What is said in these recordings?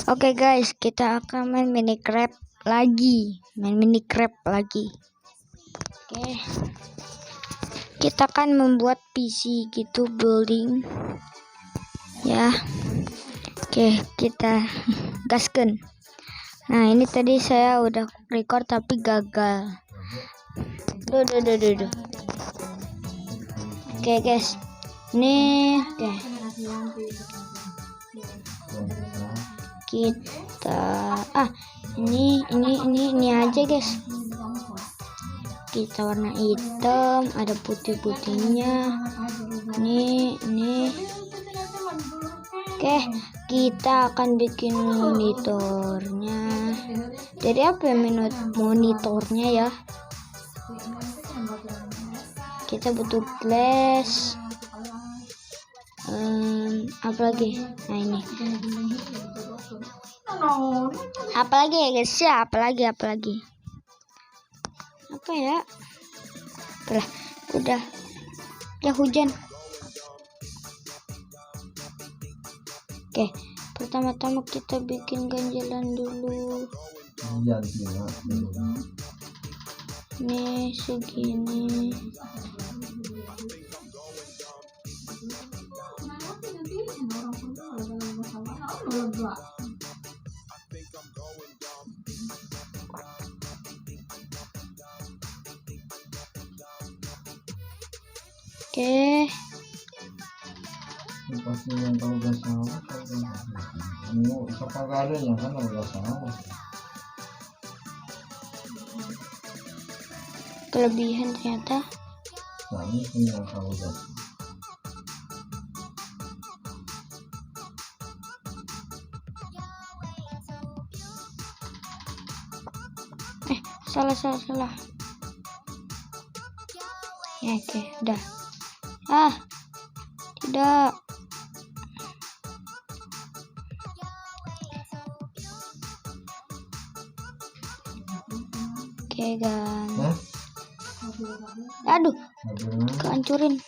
Oke guys, kita akan main Minecraft lagi. Oke. Kita akan membuat PC gitu, building. Ya. Oke, kita gaskan. Nah, ini tadi saya udah record tapi gagal. Duh. Oke guys. Nih, oke. Kita ini aja guys. Kita warna hitam, ada putih-putihnya. Nih. Oke, kita akan bikin monitornya. Jadi apa ya monitornya ya? Kita butuh flash. Apalagi? Nah ini. Apalagi ya guys ya? Apalagi? Apa ya? Udah hujan. Oke, pertama-tama kita bikin ganjalan dulu. Nih segini. Oke. Pasti yang tahu gak salah mau sepagadanya kan gak salah. Kelebihan ternyata. Nah ini punya tahu gak. Salah. Ya, oke, udah. Tidak. Oke, guys. Aduh, kehancurin.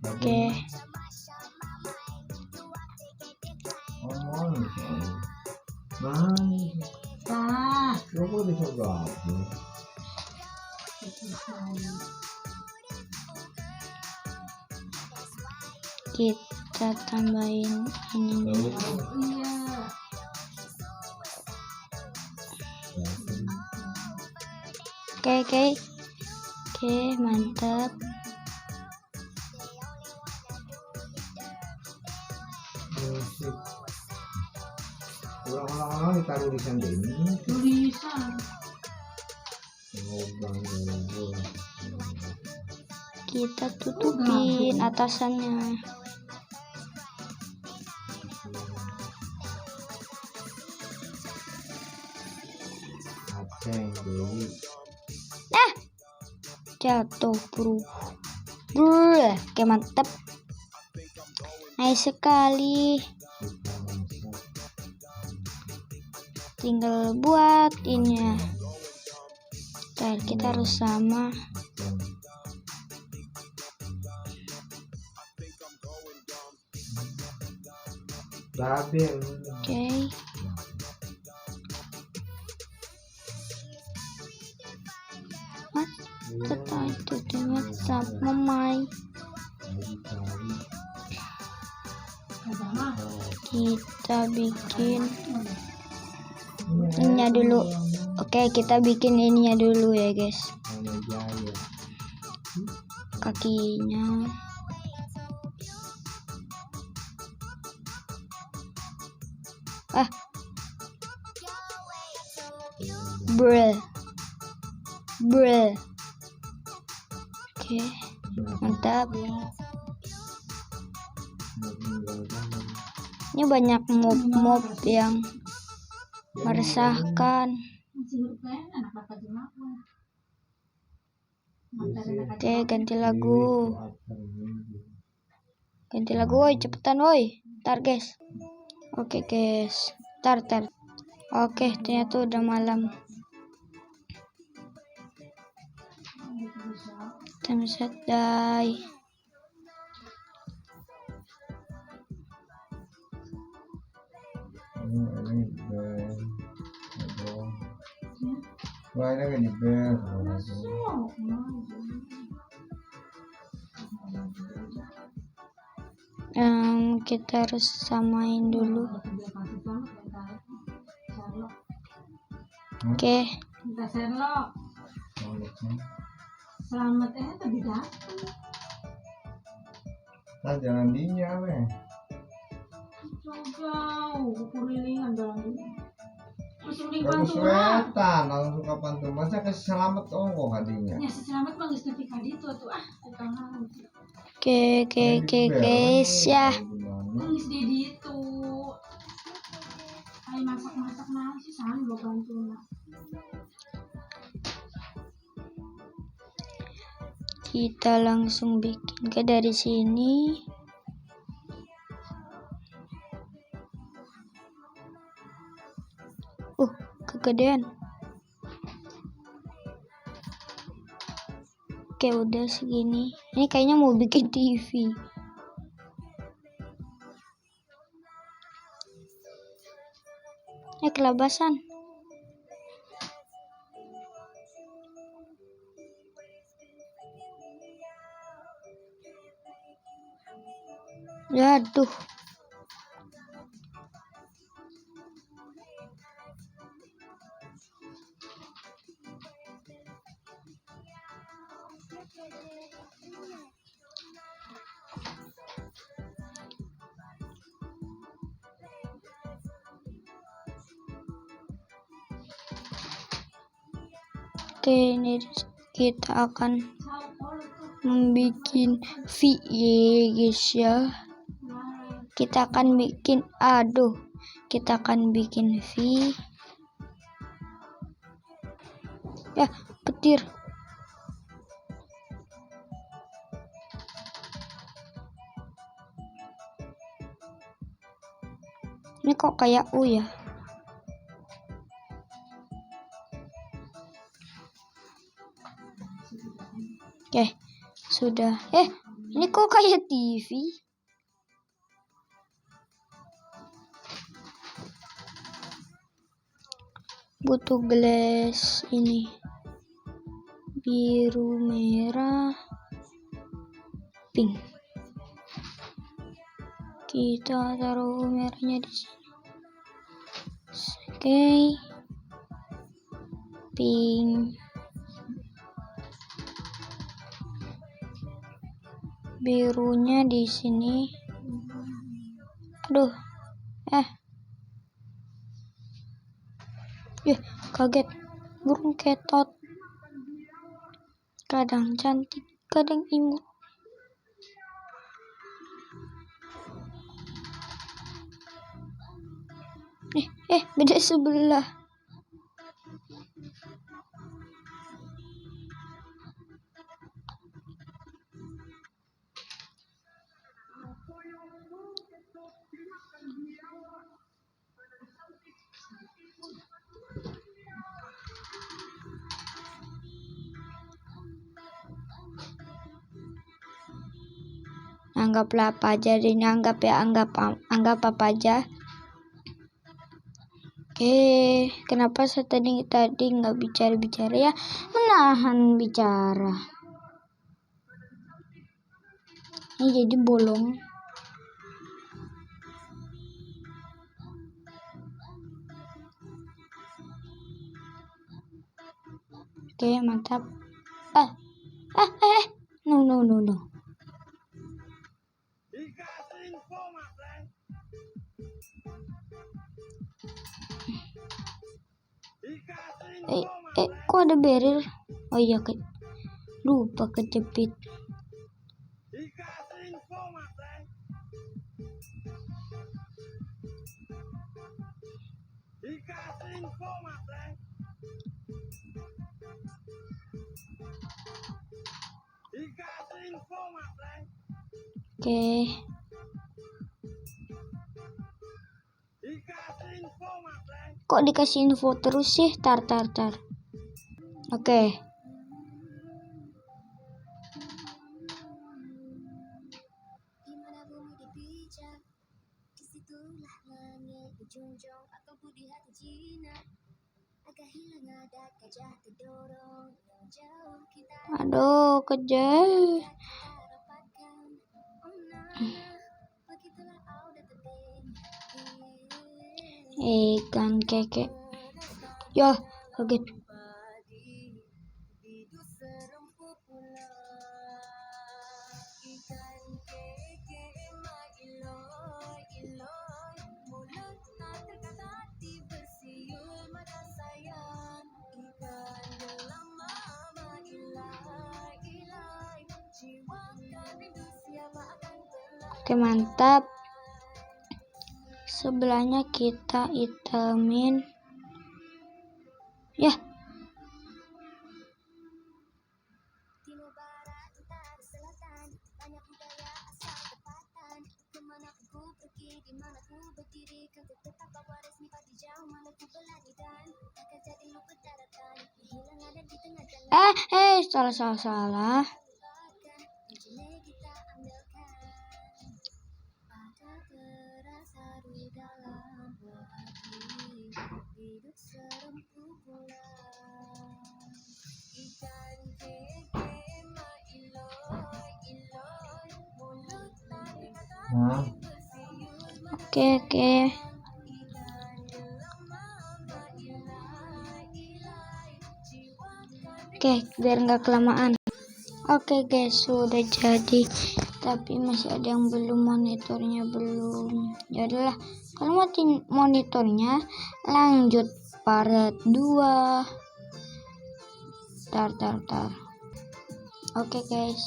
Oke. Kita tambahin ini. Oke, mantap. Ulang-ulang ditaruh di sana ini. Tulisan. Kita tutupin atasannya. Jatuh bro. Oke, mantap. Nice sekali. Tinggal buat ini ya. Kita harus sama. Oke. Itu dengan sama Mai. Kita bikin ininya dulu. Oke, kita bikin ininya dulu ya guys. Kakinya. Bruh. Oke, mantap. Ini banyak mob yang meresahkan. Oke, ganti lagu. Woi, cepetan woi. Ntar guys. Oke guys. Ntar. Oke, ternyata udah malam. Time set die. Lainnya kayak di bel. Kita harus samain dulu. Oke. Selamatnya tapi datang. Nah, jangan dinya weh. Jauh, kurilingan dalam ini. Bagus wetan, langsung kapan tuh? Masa ke selamat kok kadinya? Ya selamat bang geus nepi ka ditu atuh kangen. Oke guys ya. Geus di ditu. Ai masak-masak naon sih san gua bantuna. Kita langsung bikin ke dari sini. Kegedean. Oke, udah segini. Ini kayaknya mau bikin TV. Kelabasan. Aduh. Oke, ini kita akan membuat VI guys ya. Kita akan bikin V. Ya, petir. Ini kok kayak U ya? Oke, sudah. Ini kok kayak TV? Butuh gelas ini. Biru, merah, pink. Kita taruh merahnya di sini. Oke. Pink. Birunya di sini. Aduh. Kaget. Burung ketot. Kadang cantik, kadang imut. Beda sebelah. Anggaplah apa aja, anggap apa aja. Oke, kenapa saya tadi nggak bicara ya? Menahan bicara. Ini jadi bolong. Oke, mantap. No. Kok ada barrier? Oh iya, lupa kejepit. Oke. Kok dikasih info terus sih? Tar. Oke. Aduh, kejar. Ikan keke. Yo, kaget. Oke, mantap. Sebelahnya kita itemin. Ya. Salah. Nah, Oke. Oke, biar nggak kelamaan. Oke guys, sudah jadi. Tapi masih ada yang belum, monitornya belum. Jadilah, kalau mau monitornya lanjut part 2. Tar. Oke guys.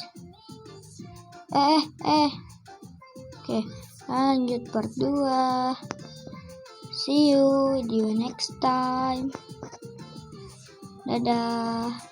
Oke, lanjut part 2. See you di next time. Dadah.